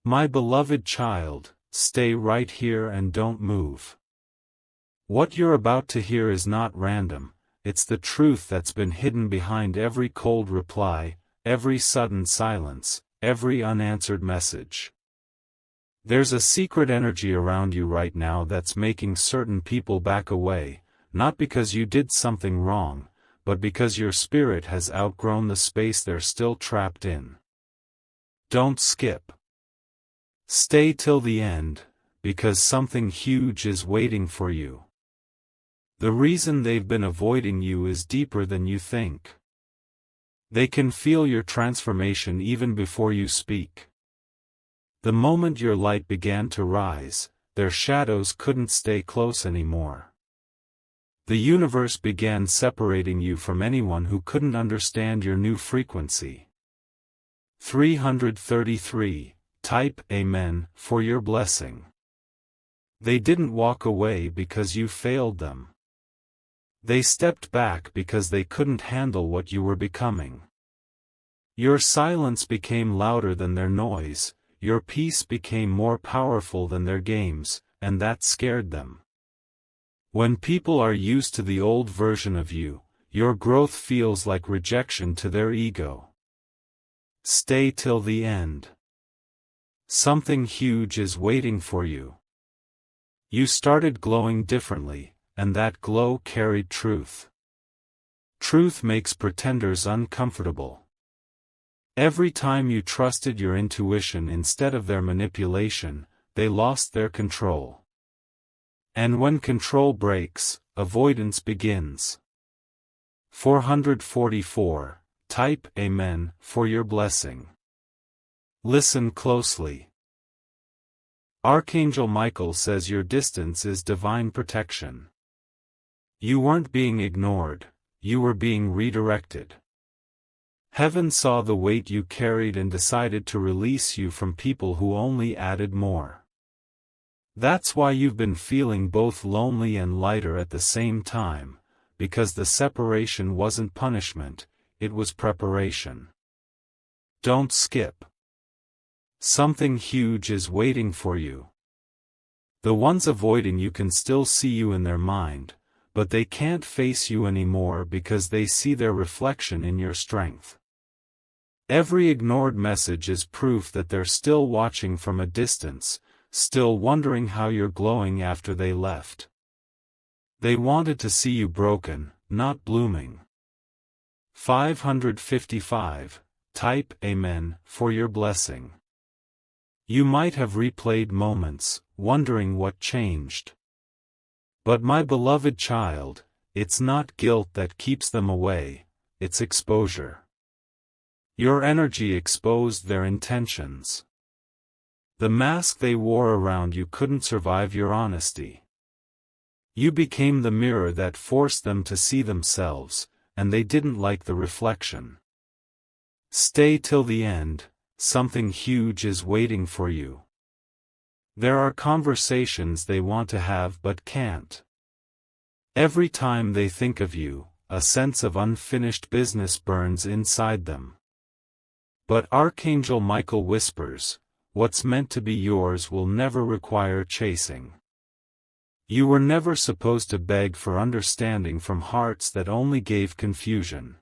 My beloved child, stay right here and don't move. What you're about to hear is not random, it's the truth that's been hidden behind every cold reply, every sudden silence, every unanswered message. There's a secret energy around you right now that's making certain people back away, not because you did something wrong, but because your spirit has outgrown the space they're still trapped in. Don't skip. Stay till the end, because something huge is waiting for you. The reason they've been avoiding you is deeper than you think. They can feel your transformation even before you speak. The moment your light began to rise, their shadows couldn't stay close anymore. The universe began separating you from anyone who couldn't understand your new frequency. 333. Type Amen for your blessing. They didn't walk away because you failed them. They stepped back because they couldn't handle what you were becoming. Your silence became louder than their noise, your peace became more powerful than their games, and that scared them. When people are used to the old version of you, your growth feels like rejection to their ego. Stay till the end. Something huge is waiting for you. You started glowing differently, and that glow carried truth. Truth makes pretenders uncomfortable. Every time you trusted your intuition instead of their manipulation, they lost their control. And when control breaks, avoidance begins. 444. Type Amen for your blessing. Listen closely. Archangel Michael says your distance is divine protection. You weren't being ignored, you were being redirected. Heaven saw the weight you carried and decided to release you from people who only added more. That's why you've been feeling both lonely and lighter at the same time, because the separation wasn't punishment, it was preparation. Don't skip. Something huge is waiting for you. The ones avoiding you can still see you in their mind, but they can't face you anymore because they see their reflection in your strength. Every ignored message is proof that they're still watching from a distance, still wondering how you're glowing after they left. They wanted to see you broken, not blooming. 555. Type Amen for your blessing. You might have replayed moments, wondering what changed. But my beloved child, it's not guilt that keeps them away, it's exposure. Your energy exposed their intentions. The mask they wore around you couldn't survive your honesty. You became the mirror that forced them to see themselves, and they didn't like the reflection. Stay till the end, something huge is waiting for you. There are conversations they want to have but can't. Every time they think of you, a sense of unfinished business burns inside them. But Archangel Michael whispers, what's meant to be yours will never require chasing. You were never supposed to beg for understanding from hearts that only gave confusion.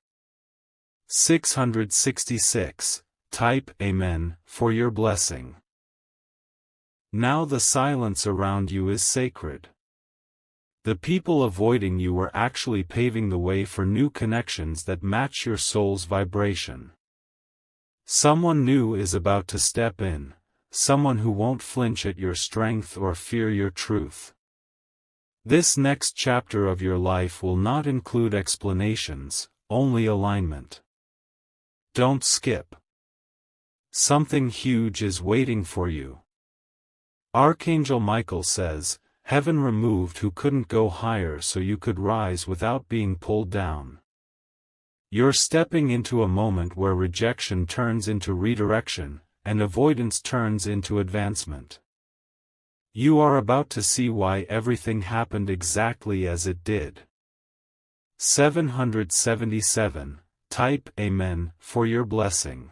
666. Type Amen for your blessing. Now the silence around you is sacred. The people avoiding you were actually paving the way for new connections that match your soul's vibration. Someone new is about to step in, someone who won't flinch at your strength or fear your truth. This next chapter of your life will not include explanations, only alignment. Don't skip. Something huge is waiting for you. Archangel Michael says, Heaven removed who couldn't go higher so you could rise without being pulled down. You're stepping into a moment where rejection turns into redirection, and avoidance turns into advancement. You are about to see why everything happened exactly as it did. 777. Type Amen for your blessing.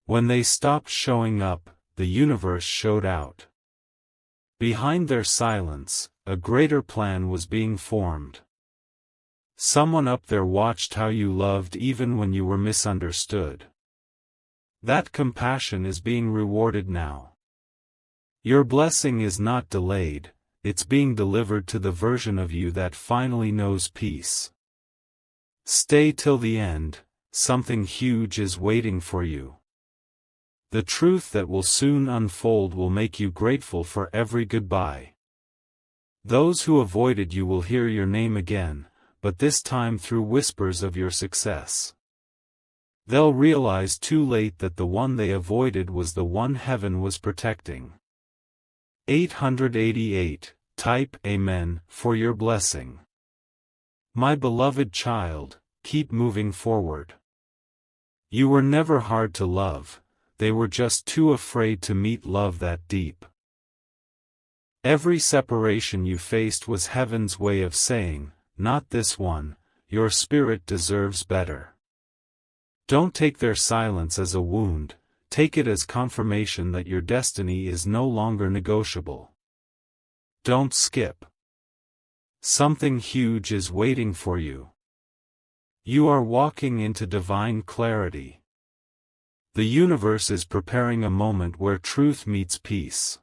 When they stopped showing up, the universe showed out. Behind their silence, a greater plan was being formed. Someone up there watched how you loved even when you were misunderstood. That compassion is being rewarded now. Your blessing is not delayed, it's being delivered to the version of you that finally knows peace. Stay till the end, something huge is waiting for you. The truth that will soon unfold will make you grateful for every goodbye. Those who avoided you will hear your name again, but this time through whispers of your success. They'll realize too late that the one they avoided was the one heaven was protecting. 888, type Amen for your blessing. My beloved child, keep moving forward. You were never hard to love, they were just too afraid to meet love that deep. Every separation you faced was heaven's way of saying, not this one, your spirit deserves better. Don't take their silence as a wound, take it as confirmation that your destiny is no longer negotiable. Don't skip. Something huge is waiting for you. You are walking into divine clarity. The universe is preparing a moment where truth meets peace.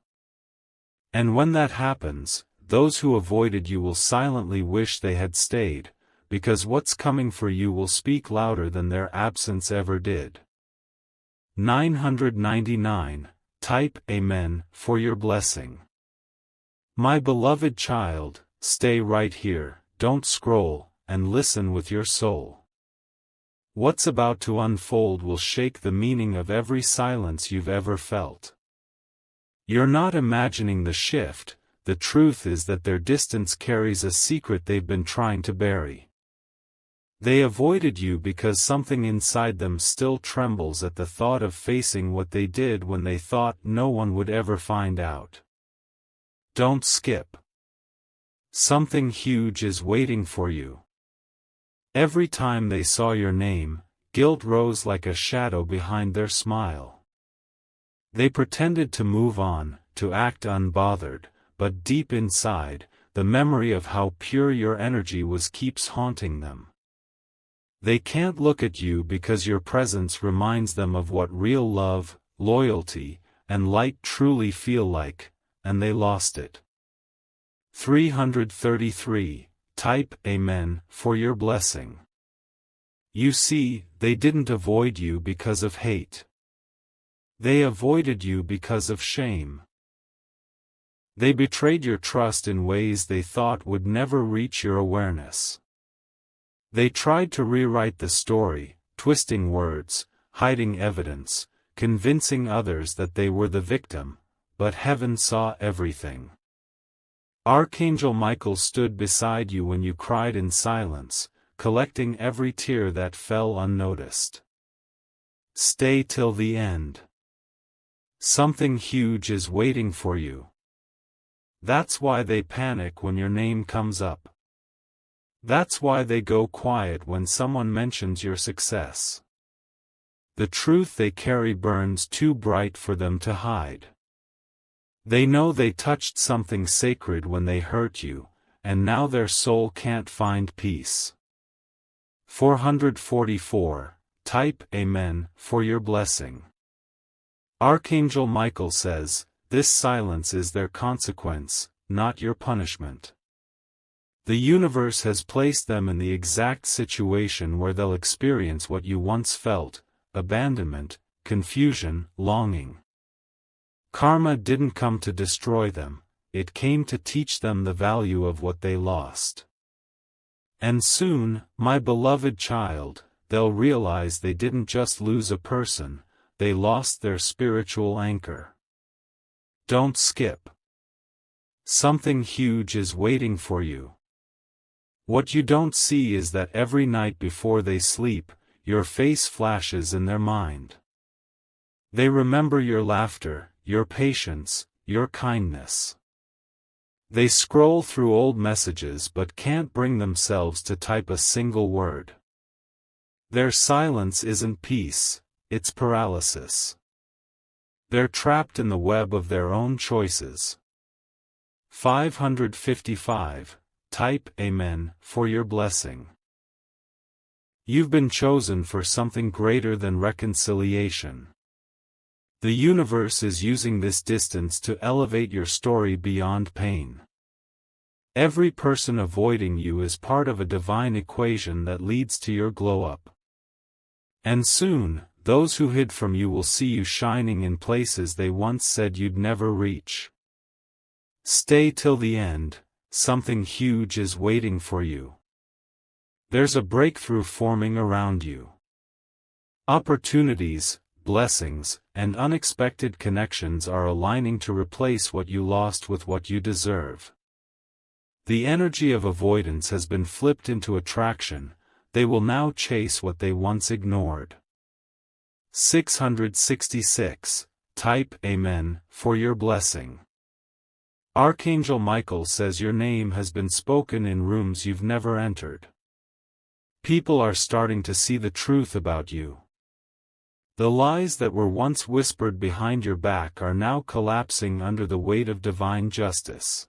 And when that happens, those who avoided you will silently wish they had stayed, because what's coming for you will speak louder than their absence ever did. 999, type Amen for your blessing. My beloved child, stay right here, don't scroll, and listen with your soul. What's about to unfold will shake the meaning of every silence you've ever felt. You're not imagining the shift, the truth is that their distance carries a secret they've been trying to bury. They avoided you because something inside them still trembles at the thought of facing what they did when they thought no one would ever find out. Don't skip. Something huge is waiting for you. Every time they saw your name, guilt rose like a shadow behind their smile. They pretended to move on, to act unbothered, but deep inside, the memory of how pure your energy was keeps haunting them. They can't look at you because your presence reminds them of what real love, loyalty, and light truly feel like, and they lost it. 333, type Amen for your blessing. You see, they didn't avoid you because of hate. They avoided you because of shame. They betrayed your trust in ways they thought would never reach your awareness. They tried to rewrite the story, twisting words, hiding evidence, convincing others that they were the victim, but heaven saw everything. Archangel Michael stood beside you when you cried in silence, collecting every tear that fell unnoticed. Stay till the end. Something huge is waiting for you. That's why they panic when your name comes up. That's why they go quiet when someone mentions your success. The truth they carry burns too bright for them to hide. They know they touched something sacred when they hurt you, and now their soul can't find peace. 444, type Amen for your blessing. Archangel Michael says, this silence is their consequence, not your punishment. The universe has placed them in the exact situation where they'll experience what you once felt, abandonment, confusion, longing. Karma didn't come to destroy them, it came to teach them the value of what they lost. And soon, my beloved child, they'll realize they didn't just lose a person, they lost their spiritual anchor. Don't skip. Something huge is waiting for you. What you don't see is that every night before they sleep, your face flashes in their mind. They remember your laughter, your patience, your kindness. They scroll through old messages but can't bring themselves to type a single word. Their silence isn't peace, it's paralysis. They're trapped in the web of their own choices. 555. Type Amen for your blessing. You've been chosen for something greater than reconciliation. The universe is using this distance to elevate your story beyond pain. Every person avoiding you is part of a divine equation that leads to your glow-up. And soon, those who hid from you will see you shining in places they once said you'd never reach. Stay till the end, something huge is waiting for you. There's a breakthrough forming around you. Opportunities, blessings, and unexpected connections are aligning to replace what you lost with what you deserve. The energy of avoidance has been flipped into attraction. They will now chase what they once ignored. 666. Type Amen for your blessing. Archangel Michael says your name has been spoken in rooms you've never entered. People are starting to see the truth about you. The lies that were once whispered behind your back are now collapsing under the weight of divine justice.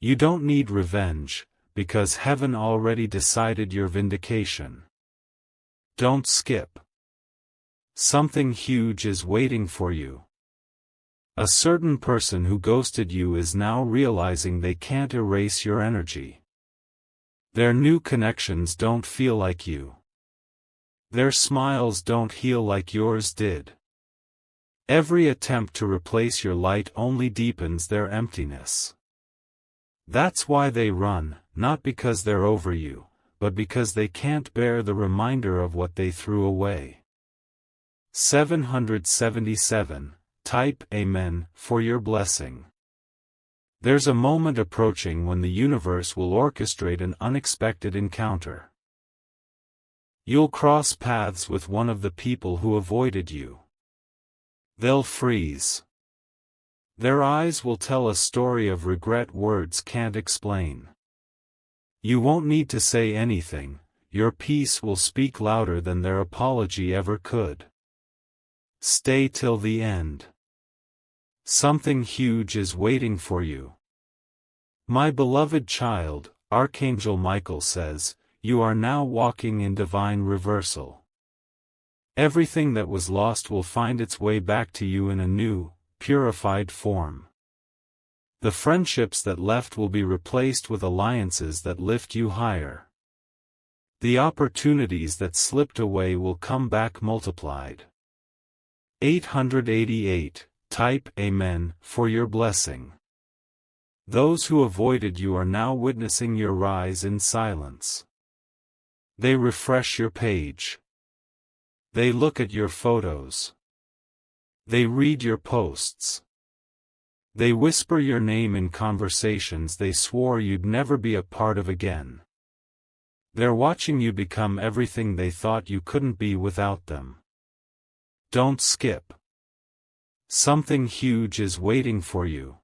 You don't need revenge, because heaven already decided your vindication. Don't skip. Something huge is waiting for you. A certain person who ghosted you is now realizing they can't erase your energy. Their new connections don't feel like you. Their smiles don't heal like yours did. Every attempt to replace your light only deepens their emptiness. That's why they run, not because they're over you, but because they can't bear the reminder of what they threw away. 777. Type Amen for your blessing. There's a moment approaching when the universe will orchestrate an unexpected encounter. You'll cross paths with one of the people who avoided you. They'll freeze. Their eyes will tell a story of regret words can't explain. You won't need to say anything, your peace will speak louder than their apology ever could. Stay till the end. Something huge is waiting for you. My beloved child, Archangel Michael says, you are now walking in divine reversal. Everything that was lost will find its way back to you in a new, purified form. The friendships that left will be replaced with alliances that lift you higher. The opportunities that slipped away will come back multiplied. 888. Type Amen for your blessing. Those who avoided you are now witnessing your rise in silence. They refresh your page. They look at your photos. They read your posts. They whisper your name in conversations they swore you'd never be a part of again. They're watching you become everything they thought you couldn't be without them. Don't skip. Something huge is waiting for you.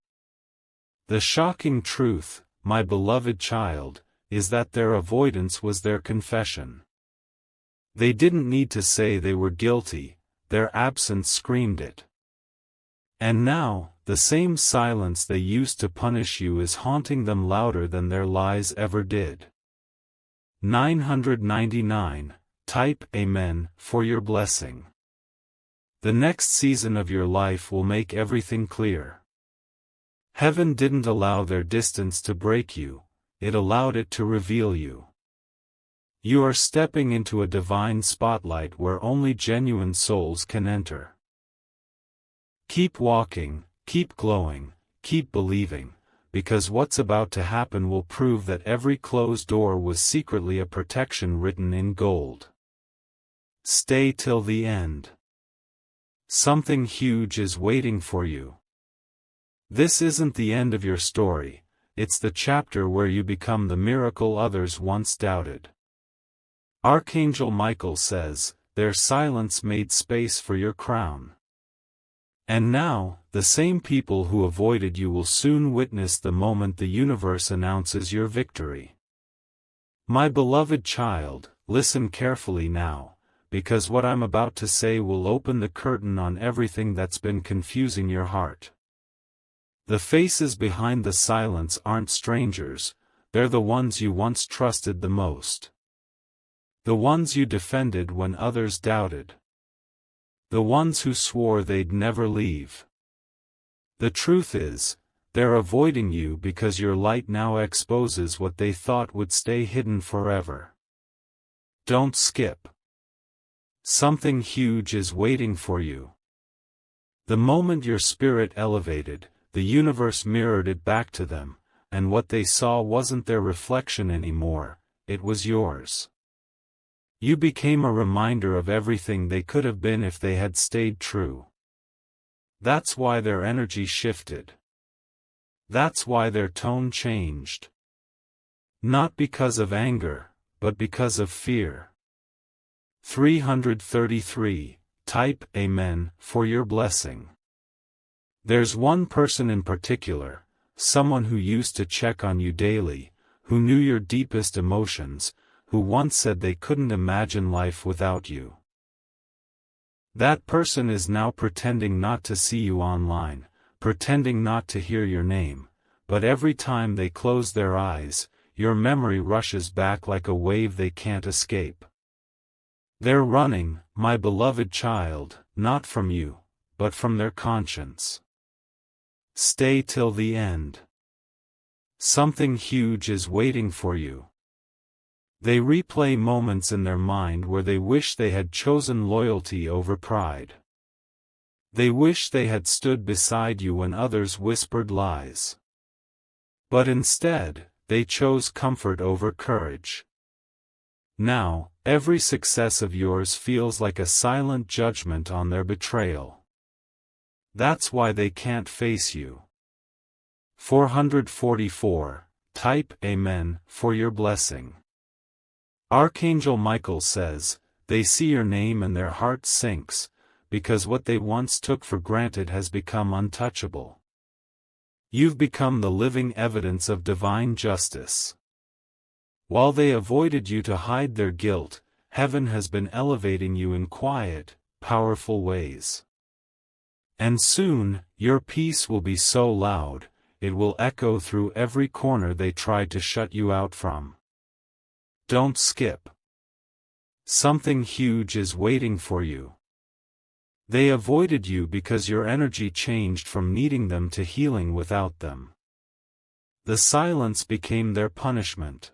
The shocking truth, my beloved child, is that their avoidance was their confession. They didn't need to say they were guilty, their absence screamed it. And now, the same silence they used to punish you is haunting them louder than their lies ever did. 999. Type Amen for your blessing. The next season of your life will make everything clear. Heaven didn't allow their distance to break you, it allowed it to reveal you. You are stepping into a divine spotlight where only genuine souls can enter. Keep walking, keep glowing, keep believing, because what's about to happen will prove that every closed door was secretly a protection written in gold. Stay till the end. Something huge is waiting for you. This isn't the end of your story, it's the chapter where you become the miracle others once doubted. Archangel Michael says, their silence made space for your crown. And now, the same people who avoided you will soon witness the moment the universe announces your victory. My beloved child, listen carefully now, because what I'm about to say will open the curtain on everything that's been confusing your heart. The faces behind the silence aren't strangers, they're the ones you once trusted the most. The ones you defended when others doubted. The ones who swore they'd never leave. The truth is, they're avoiding you because your light now exposes what they thought would stay hidden forever. Don't skip. Something huge is waiting for you. The moment your spirit elevated, the universe mirrored it back to them, and what they saw wasn't their reflection anymore, it was yours. You became a reminder of everything they could have been if they had stayed true. That's why their energy shifted. That's why their tone changed. Not because of anger, but because of fear. 333. Type Amen for your blessing. There's one person in particular, someone who used to check on you daily, who knew your deepest emotions, who once said they couldn't imagine life without you. That person is now pretending not to see you online, pretending not to hear your name, but every time they close their eyes, your memory rushes back like a wave they can't escape. They're running, my beloved child, not from you, but from their conscience. Stay till the end. Something huge is waiting for you. They replay moments in their mind where they wish they had chosen loyalty over pride. They wish they had stood beside you when others whispered lies. But instead, they chose comfort over courage. Now, every success of yours feels like a silent judgment on their betrayal. That's why they can't face you. 444. Type Amen for your blessing. Archangel Michael says, they see your name and their heart sinks, because what they once took for granted has become untouchable. You've become the living evidence of divine justice. While they avoided you to hide their guilt, heaven has been elevating you in quiet, powerful ways. And soon, your peace will be so loud, it will echo through every corner they tried to shut you out from. Don't skip. Something huge is waiting for you. They avoided you because your energy changed from needing them to healing without them. The silence became their punishment.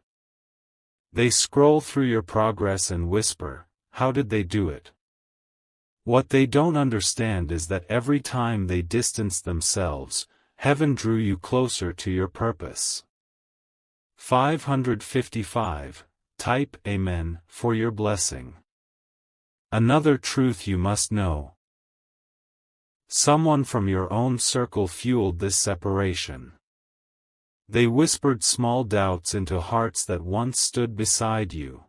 They scroll through your progress and whisper, how did they do it? What they don't understand is that every time they distanced themselves, heaven drew you closer to your purpose. 555. Type Amen for your blessing. Another truth you must know. Someone from your own circle fueled this separation. They whispered small doubts into hearts that once stood beside you.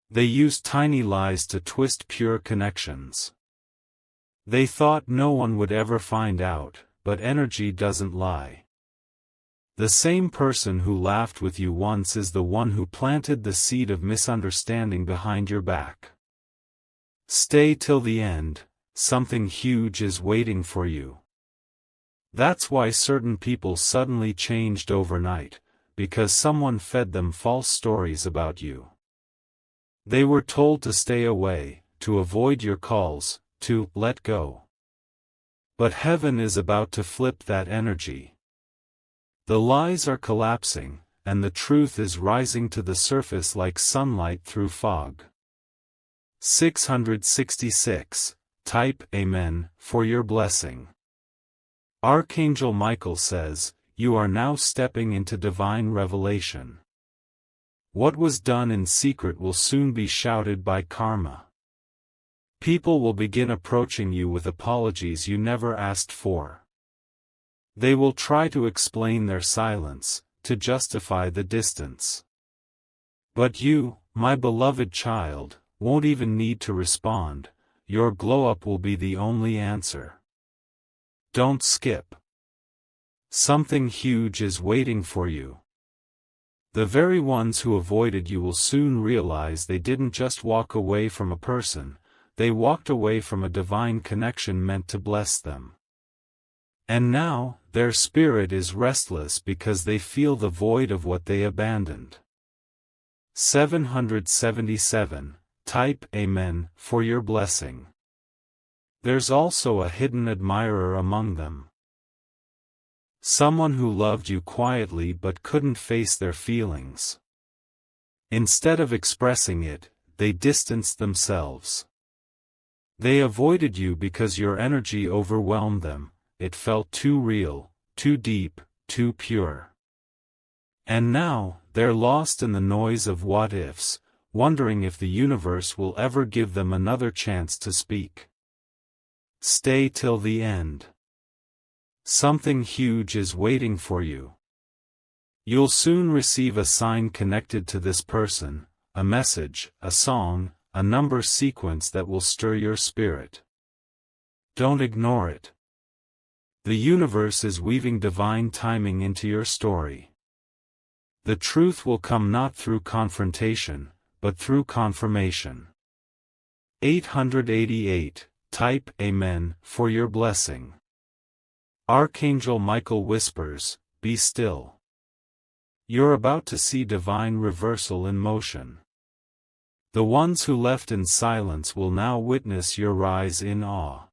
They used tiny lies to twist pure connections. They thought no one would ever find out, but energy doesn't lie. The same person who laughed with you once is the one who planted the seed of misunderstanding behind your back. Stay till the end, something huge is waiting for you. That's why certain people suddenly changed overnight, because someone fed them false stories about you. They were told to stay away, to avoid your calls, to let go. But heaven is about to flip that energy. The lies are collapsing, and the truth is rising to the surface like sunlight through fog. 666. Type Amen for your blessing. Archangel Michael says, you are now stepping into divine revelation. What was done in secret will soon be shouted by karma. People will begin approaching you with apologies you never asked for. They will try to explain their silence, to justify the distance. But you, my beloved child, won't even need to respond, your glow-up will be the only answer. Don't skip. Something huge is waiting for you. The very ones who avoided you will soon realize they didn't just walk away from a person, they walked away from a divine connection meant to bless them. And now, their spirit is restless because they feel the void of what they abandoned. 777. Type Amen for your blessing. There's also a hidden admirer among them. Someone who loved you quietly but couldn't face their feelings. Instead of expressing it, they distanced themselves. They avoided you because your energy overwhelmed them, it felt too real, too deep, too pure. And now, they're lost in the noise of what-ifs, wondering if the universe will ever give them another chance to speak. Stay till the end. Something huge is waiting for you. You'll soon receive a sign connected to this person, a message, a song, a number sequence that will stir your spirit. Don't ignore it. The universe is weaving divine timing into your story. The truth will come not through confrontation, but through confirmation. 888. Type Amen for your blessing. Archangel Michael whispers, "Be still." You're about to see divine reversal in motion. The ones who left in silence will now witness your rise in awe.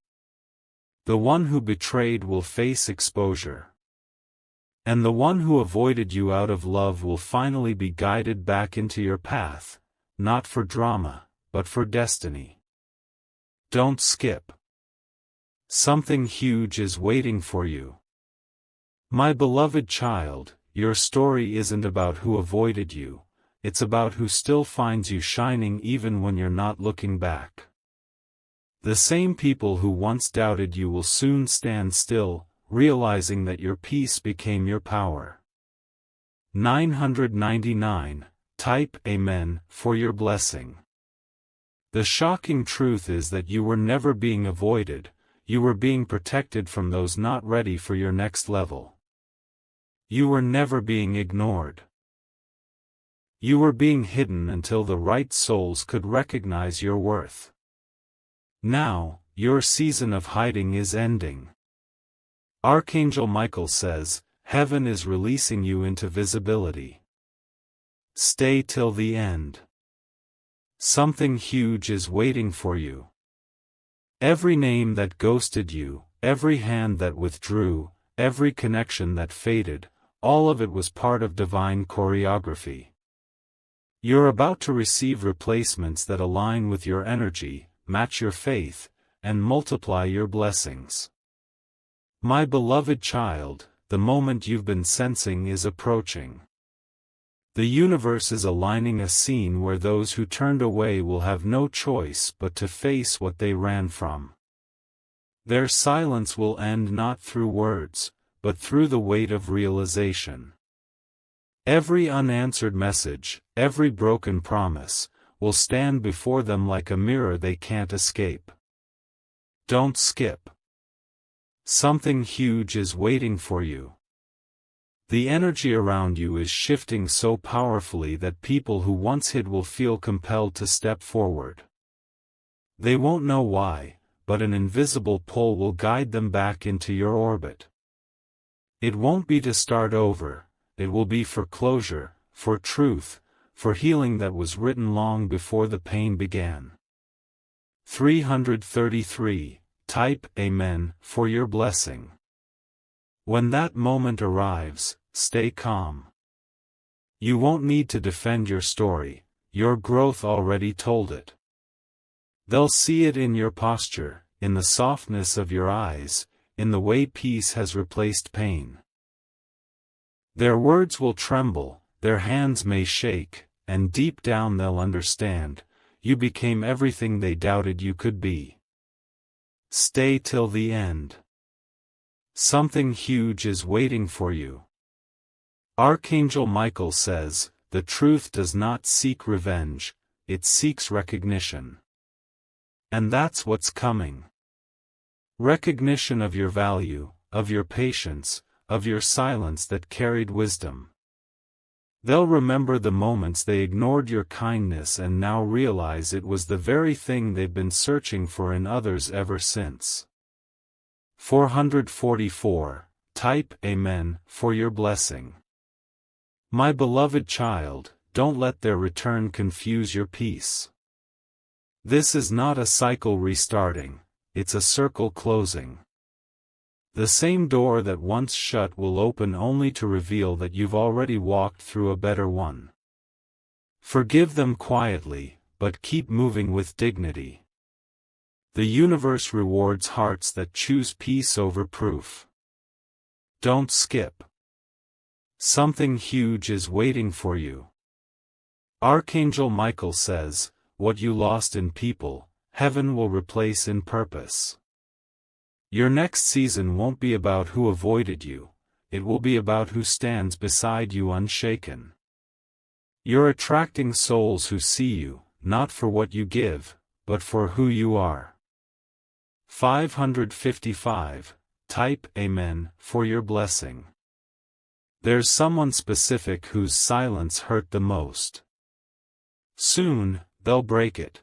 The one who betrayed will face exposure. And the one who avoided you out of love will finally be guided back into your path, not for drama, but for destiny. Don't skip. Something huge is waiting for you. My beloved child, your story isn't about who avoided you, it's about who still finds you shining even when you're not looking back. The same people who once doubted you will soon stand still, realizing that your peace became your power. 999. Type Amen for your blessing. The shocking truth is that you were never being avoided, you were being protected from those not ready for your next level. You were never being ignored. You were being hidden until the right souls could recognize your worth. Now, your season of hiding is ending. Archangel Michael says, heaven is releasing you into visibility. Stay till the end. Something huge is waiting for you. Every name that ghosted you, every hand that withdrew, every connection that faded, all of it was part of divine choreography. You're about to receive replacements that align with your energy, match your faith, and multiply your blessings. My beloved child, the moment you've been sensing is approaching. The universe is aligning a scene where those who turned away will have no choice but to face what they ran from. Their silence will end not through words, but through the weight of realization. Every unanswered message, every broken promise, will stand before them like a mirror they can't escape. Don't skip. Something huge is waiting for you. The energy around you is shifting so powerfully that people who once hid will feel compelled to step forward. They won't know why, but an invisible pull will guide them back into your orbit. It won't be to start over, it will be for closure, for truth, for healing that was written long before the pain began. 333. Type Amen for your blessing. When that moment arrives, stay calm. You won't need to defend your story, your growth already told it. They'll see it in your posture, in the softness of your eyes, in the way peace has replaced pain. Their words will tremble, their hands may shake, and deep down they'll understand, you became everything they doubted you could be. Stay till the end. Something huge is waiting for you. Archangel Michael says, the truth does not seek revenge, it seeks recognition. And that's what's coming. Recognition of your value, of your patience, of your silence that carried wisdom. They'll remember the moments they ignored your kindness and now realize it was the very thing they've been searching for in others ever since. 444. Type Amen for your blessing. My beloved child, don't let their return confuse your peace. This is not a cycle restarting, it's a circle closing. The same door that once shut will open only to reveal that you've already walked through a better one. Forgive them quietly, but keep moving with dignity. The universe rewards hearts that choose peace over proof. Don't skip. Something huge is waiting for you. Archangel Michael says, what you lost in people, heaven will replace in purpose. Your next season won't be about who avoided you, it will be about who stands beside you unshaken. You're attracting souls who see you, not for what you give, but for who you are. 555. Type Amen for your blessing. There's someone specific whose silence hurt the most. Soon, they'll break it.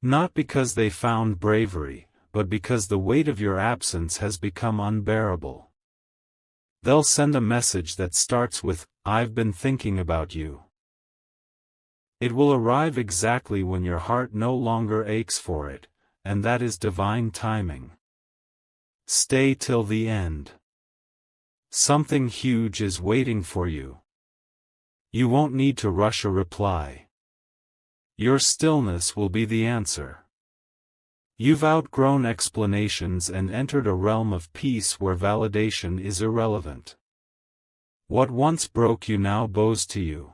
Not because they found bravery, but because the weight of your absence has become unbearable. They'll send a message that starts with, I've been thinking about you. It will arrive exactly when your heart no longer aches for it, and that is divine timing. Stay till the end. Something huge is waiting for you. You won't need to rush a reply. Your stillness will be the answer. You've outgrown explanations and entered a realm of peace where validation is irrelevant. What once broke you now bows to you.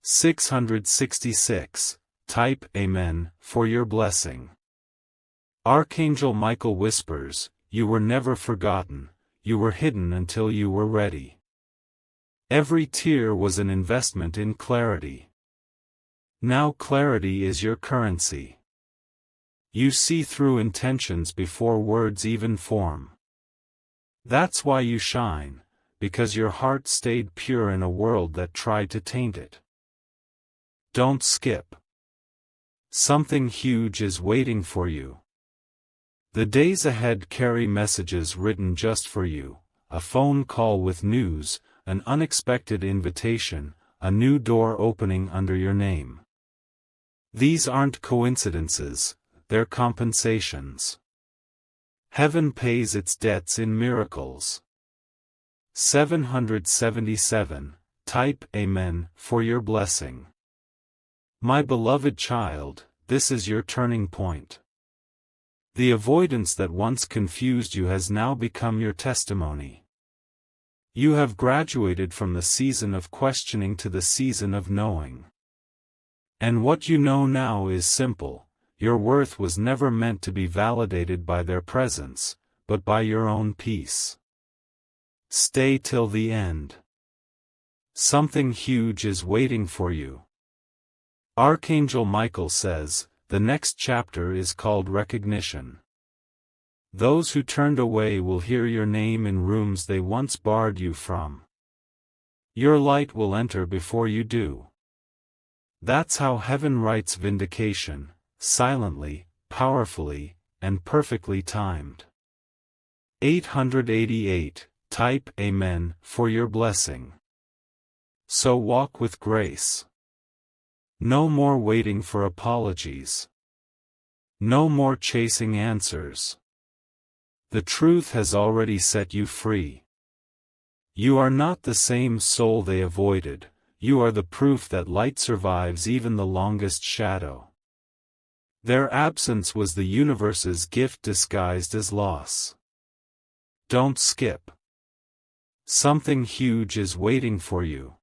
666. Type Amen for your blessing. Archangel Michael whispers, you were never forgotten, you were hidden until you were ready. Every tear was an investment in clarity. Now clarity is your currency. You see through intentions before words even form. That's why you shine, because your heart stayed pure in a world that tried to taint it. Don't skip. Something huge is waiting for you. The days ahead carry messages written just for you, a phone call with news, an unexpected invitation, a new door opening under your name. These aren't coincidences. They're compensations. Heaven pays its debts in miracles. 777. Type Amen for your blessing. My beloved child, this is your turning point. The avoidance that once confused you has now become your testimony. You have graduated from the season of questioning to the season of knowing. And what you know now is simple. Your worth was never meant to be validated by their presence, but by your own peace. Stay till the end. Something huge is waiting for you. Archangel Michael says, the next chapter is called recognition. Those who turned away will hear your name in rooms they once barred you from. Your light will enter before you do. That's how heaven writes vindication. Silently, powerfully, and perfectly timed. 888. Type Amen for your blessing. So walk with grace. No more waiting for apologies. No more chasing answers. The truth has already set you free. You are not the same soul they avoided, you are the proof that light survives even the longest shadow. Their absence was the universe's gift disguised as loss. Don't skip. Something huge is waiting for you.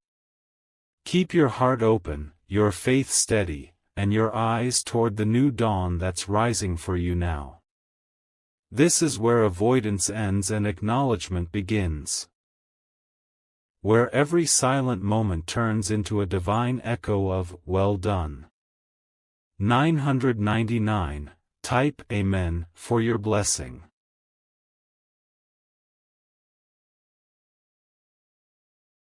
Keep your heart open, your faith steady, and your eyes toward the new dawn that's rising for you now. This is where avoidance ends and acknowledgement begins. Where every silent moment turns into a divine echo of, well done. 999. Type Amen for your blessing.